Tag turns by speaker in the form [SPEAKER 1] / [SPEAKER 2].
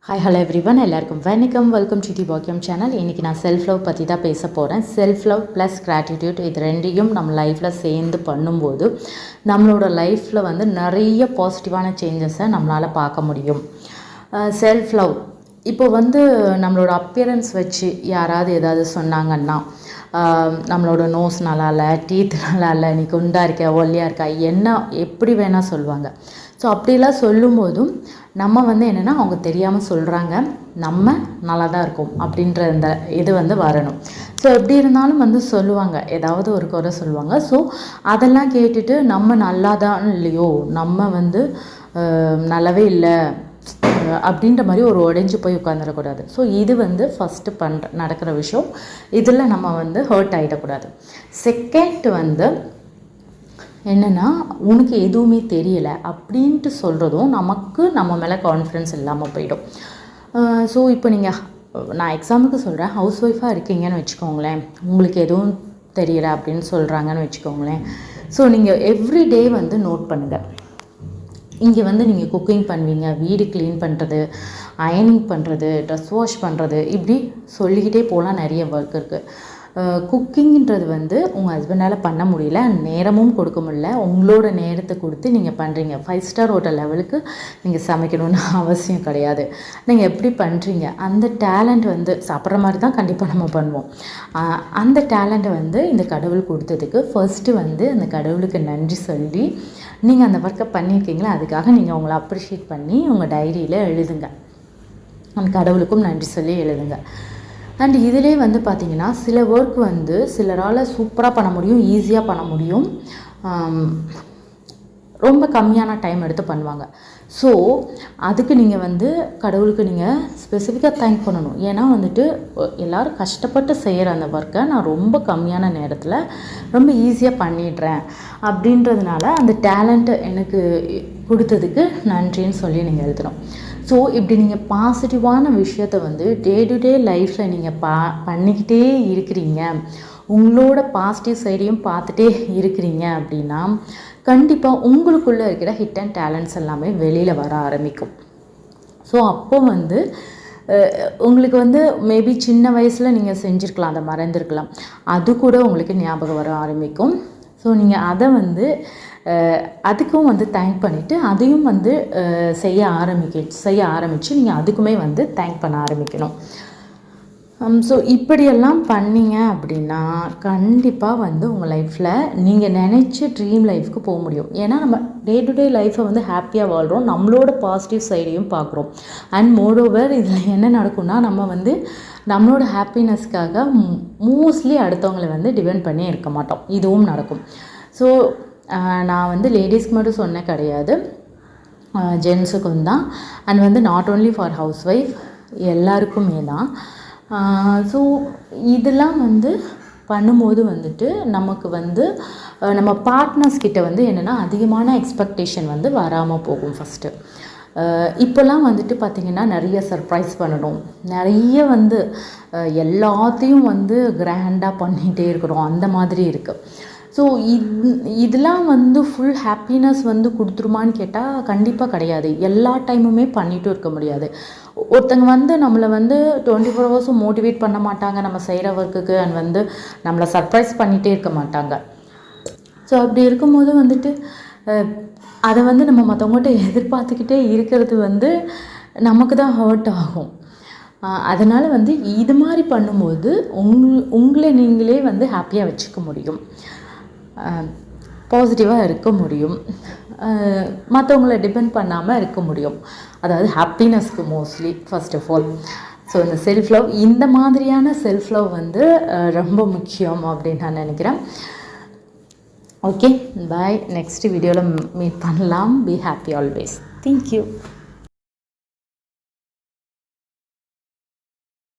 [SPEAKER 1] Hi hello everyone, எல்லாருக்கும் வணக்கம். Welcome to the பாக்கியம் சேனல். இன்றைக்கி நான் செல்ஃப் லவ் பற்றி தான் பேச போகிறேன். செல்ஃப் லவ் ப்ளஸ் கிராட்டிடியூட் இது ரெண்டையும் நம்ம லைஃப்பில் சேர்ந்து பண்ணும்போது நம்மளோட லைஃப்பில் வந்து நிறைய பாசிட்டிவான சேஞ்சஸை நம்மளால் பார்க்க முடியும். செல்ஃப் லவ் இப்போ வந்து நம்மளோட அப்பியரன்ஸ் வச்சு யாராவது ஏதாவது சொன்னாங்கன்னா, நம்மளோட நோஸ் நல்லா இல்லை, டீத் நல்லா இல்லை, நீ குண்டாக இருக்க, ஒல்லியாக இருக்கா, என்ன எப்படி வேணால் சொல்லுவாங்க. ஸோ அப்படிலாம் சொல்லும்போதும் நம்ம வந்து என்னென்னா அவங்க தெரியாமல் சொல்கிறாங்க, நம்ம நல்லா தான் இருக்கோம் அப்படின்ற இந்த இது வந்து வரணும். ஸோ எப்படி இருந்தாலும் வந்து சொல்லுவாங்க, ஏதாவது ஒரு குறை சொல்லுவாங்க. ஸோ அதெல்லாம் கேட்டுட்டு நம்ம நல்லா தான் இல்லையோ, நம்ம வந்து நல்லாவே இல்லை அப்படின்ற மாதிரி ஒரு உடைஞ்சு போய் உட்காந்துடக்கூடாது. ஸோ இது வந்து ஃபஸ்ட்டு நடக்கிற விஷயம். இதில் நம்ம வந்து ஹர்ட் ஆகிடக்கூடாது. செகண்ட் வந்து என்னென்னா, உனக்கு எதுவுமே தெரியலை அப்படின்ட்டு சொல்கிறதும் நமக்கு நம்ம மேலே கான்ஃபிடென்ஸ் இல்லாமல் போயிடும். ஸோ இப்போ நான் எக்ஸாம்பிளுக்கு சொல்கிறேன், ஹவுஸ் ஒய்ஃபாக இருக்கீங்கன்னு வச்சுக்கோங்களேன், உங்களுக்கு எதுவும் தெரியலை அப்படின்னு சொல்கிறாங்கன்னு வச்சுக்கோங்களேன். ஸோ நீங்கள் எவ்ரிடே வந்து நோட் பண்ணுங்கள். இங்கே வந்து நீங்கள் குக்கிங் பண்ணுவீங்க, வீடு க்ளீன் பண்ணுறது, அயனிங் பண்ணுறது, ட்ரெஸ் வாஷ் பண்ணுறது, இப்படி சொல்லிக்கிட்டே போகலாம். நிறைய ஒர்க் இருக்குது. குக்கிங்கிறது வந்து உங்கள் ஹஸ்பண்டால் பண்ண முடியல, நேரமும் கொடுக்க முடியல, உங்களோட நேரத்தை கொடுத்து நீங்கள் பண்ணுறீங்க. 5 ஸ்டார் ஹோட்டல் லெவலுக்கு நீங்கள் சமைக்கணும்னு அவசியம் கிடையாது. நீங்கள் எப்படி பண்ணுறீங்க, அந்த டேலண்ட் வந்து சாப்பிட்ற மாதிரி தான் கண்டிப்பாக நம்ம பண்ணுவோம். அந்த டேலண்ட்டை வந்து இந்த கடவுள் கொடுத்ததுக்கு ஃபர்ஸ்ட்டு வந்து அந்த கடவுளுக்கு நன்றி சொல்லி நீங்கள் அந்த ஒர்க்கை பண்ணியிருக்கீங்களா, அதுக்காக நீங்கள் உங்களை அப்ரிஷியேட் பண்ணி உங்கள் டைரியில் எழுதுங்க. அந்த கடவுளுக்கும் நன்றி சொல்லி எழுதுங்க. அண்ட் இதிலே வந்து பார்த்திங்கன்னா, சில ஒர்க் வந்து சிலரால் சூப்பராக பண்ண முடியும், ஈஸியாக பண்ண முடியும், ரொம்ப கம்மியான டைம் எடுத்து பண்ணுவாங்க. ஸோ அதுக்கு நீங்கள் வந்து கடவுளுக்கு நீங்கள் ஸ்பெசிஃபிக்காக தேங்க் பண்ணணும். ஏன்னா வந்துட்டு எல்லோரும் கஷ்டப்பட்டு செய்கிற அந்த ஒர்க்கை நான் ரொம்ப கம்மியான நேரத்தில் ரொம்ப ஈஸியாக பண்ணிடுறேன் அப்படின்றதுனால அந்த டேலண்ட்டை எனக்கு கொடுத்ததுக்கு நன்றின்னு சொல்லி நீங்கள் எழுதணும். ஸோ இப்படி நீங்கள் பாசிட்டிவான விஷயத்தை வந்து டே டு டே லைஃப்பில் நீங்கள் பண்ணிக்கிட்டே இருக்கிறீங்க, உங்களோட பாசிட்டிவ் சைடையும் பார்த்துட்டே இருக்கிறீங்க அப்படின்னா கண்டிப்பாக உங்களுக்குள்ளே இருக்கிற ஹிட் அண்ட் டேலண்ட்ஸ் எல்லாமே வெளியில் வர ஆரம்பிக்கும். ஸோ அப்போ வந்து உங்களுக்கு வந்து மேபி சின்ன வயசில் நீங்கள் செஞ்சுருக்கலாம், அதை மறந்துருக்கலாம், அது கூட உங்களுக்கு ஞாபகம் வர ஆரம்பிக்கும். ஸோ நீங்கள் அதை வந்து அதுக்கும் வந்து தேங்க் பண்ணிவிட்டு அதையும் வந்து செய்ய ஆரம்பித்து நீங்கள் அதுக்குமே வந்து தேங்க் பண்ண ஆரம்பிக்கணும். ஸோ இப்படியெல்லாம் பண்ணிங்க அப்படின்னா கண்டிப்பாக வந்து உங்கள் லைஃப்பில் நீங்கள் நினச்ச ட்ரீம் லைஃப்க்கு போக முடியும். ஏன்னா நம்ம டே டு டே லைஃப்பை வந்து ஹாப்பியாக வாழ்கிறோம், நம்மளோட பாசிட்டிவ் சைடையும் பார்க்குறோம். அண்ட் மோரோவர் இதில் என்ன நடக்கும்னா, நம்ம வந்து நம்மளோட ஹாப்பினஸ்க்காக மோஸ்ட்லி அடுத்தவங்களை வந்து டிபெண்ட் பண்ணி இருக்க மாட்டோம். இதுவும் நடக்கும். ஸோ நான் வந்து லேடிஸ்க்கு மட்டும் சொன்ன கிடையாது, ஜென்ஸுக்கும் தான். அண்ட் வந்து not only for house wife, எல்லாருக்குமே தான். ஸோ இதெல்லாம் வந்து பண்ணும்போது வந்துட்டு நமக்கு வந்து நம்ம பார்ட்னர்ஸ் கிட்ட வந்து என்னென்னா அதிகமான எக்ஸ்பெக்டேஷன் வந்து வராமல் போகும். ஃபஸ்ட்டு இப்போல்லாம் வந்துட்டு பார்த்திங்கன்னா நிறைய சர்ப்ரைஸ் பண்ணணும், நிறைய வந்து எல்லாத்தையும் வந்து கிராண்டாக பண்ணிகிட்டே இருக்கிறோம், அந்த மாதிரி இருக்குது. ஸோ இதெல்லாம் வந்து ஃபுல் ஹாப்பினஸ் வந்து கொடுத்துருமான்னு கேட்டால் கண்டிப்பாக கிடையாது. எல்லா டைமுமே பண்ணிகிட்டும் இருக்க முடியாது. ஒருத்தங்க வந்து நம்மளை வந்து 24 ஹவர்ஸும் மோட்டிவேட் பண்ண மாட்டாங்க நம்ம செய்கிற ஒர்க்குக்கு, அண்ட் வந்து நம்மளை சர்ப்ரைஸ் பண்ணிகிட்டே இருக்க மாட்டாங்க. ஸோ அப்படி இருக்கும்போது வந்துட்டு அதை வந்து நம்ம மற்றவங்கள்ட்ட எதிர்பார்த்துக்கிட்டே இருக்கிறது வந்து நமக்கு தான் ஹர்ட் ஆகும். அதனால் வந்து இது மாதிரி பண்ணும்போது உங்களை நீங்களே வந்து ஹாப்பியாக வச்சுக்க முடியும், பாசிட்டிவாக இருக்க முடியும், மற்றவங்கள டிபெண்ட் பண்ணாமல் இருக்க முடியும். அதாவது ஹாப்பினஸ்க்கு mostly first of all. So இந்த செல்ஃப் லவ், இந்த மாதிரியான செல்ஃப் லவ் வந்து ரொம்ப முக்கியம் அப்படின்னு நான் நினைக்கிறேன். ஓகே, பாய். நெக்ஸ்ட் வீடியோவில் மீட் பண்ணலாம். Be happy always. தேங்க்யூ.